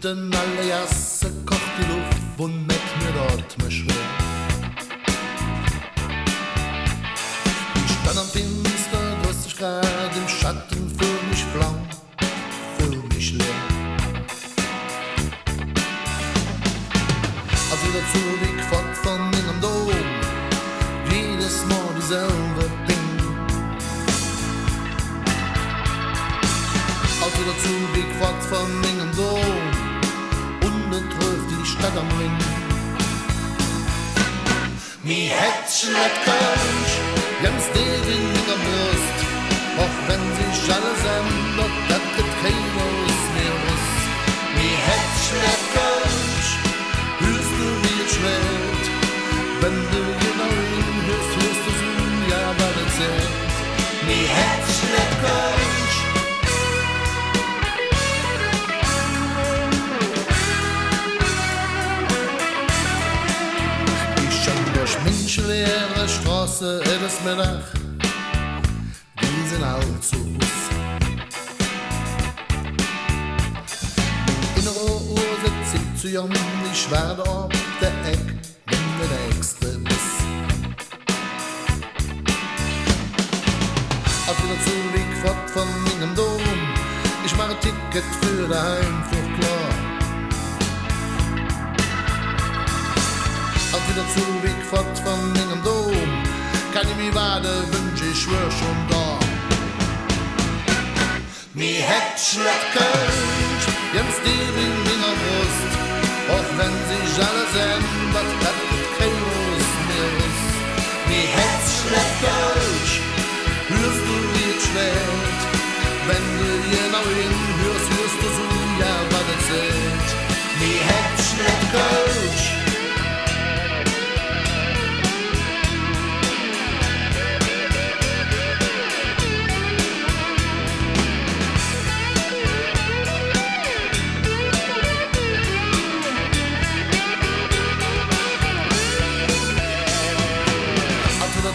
in alle Jasse kocht die Luft, wo nicht mir dort mehr schwer. Ich stand am Finster, grüß dich grad im Schatten, für mich blau, für mich leer. Als wieder zurück fort von in am Dom, jedes Mal dieselbe Ding. Als wieder zurück fort von in am Dom, unbetrüft die Stadt am Ring. Mi Herzchen hat Kölsch, ganz dick in der Brust, auch wenn sich alles ändert, das gibt keines mehr Lust. Mi Herzchen hat Kölsch, hörst du wie es schwellt, wenn du genau hinhörst, hörst du so, ja, was es zählt. Mi Herzchen hat Kölsch. Menschenleere Straße, etwas Mittag, die sind alt zu Hus. Innere Uhr sitzt sich zu jung, ich werde auf der Eck, wenn der nächste Biss. Auf wieder zurück fort von meinem Dom, ich mache ein Ticket für daheim, für klar. Als wieder zurück fort von meinem Dom, kann ich mich warten, wünsch ich schwör schon da. Mi Herzchen hat Kölsch, ganz tief in meiner Brust, auch wenn sich alles ändert, das gibt kein Lust mehr ist. Mi Herzchen hat Kölsch, hörst du wie es schwellt, wenn du genau hinhörst, hörst du so, ja, was es zählt. Mi Herzchen hat Kölsch.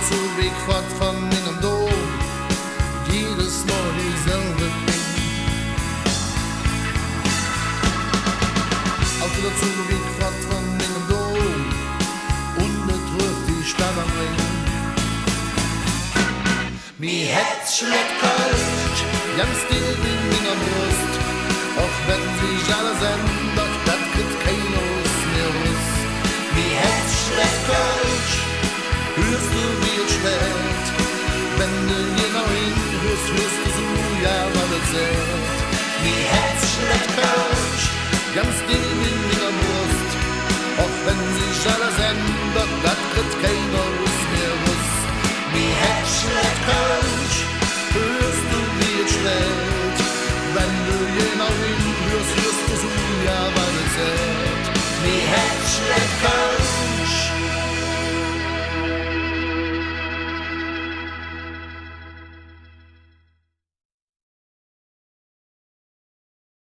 Zurück fort von meinem Dom, jedes Mal dieselbe Ding. Auch wieder zurück fort von meinem Dom, unbetrübt die Stadt am Ring. Mi Herzchen hat Kölsch, ganz tief in meiner Brust, auch wenn sich alles ändert, das gibt kein Los mehr Lust. Mi Herzchen hat Kölsch, hörst du wie es schwellt, wenn du genau hinhörst, hörst du so, ja, was es zählt. Mi Herzchen hat Kölsch, ganz tief in meiner Brust, auch wenn sich alles ändert, das gibt keiner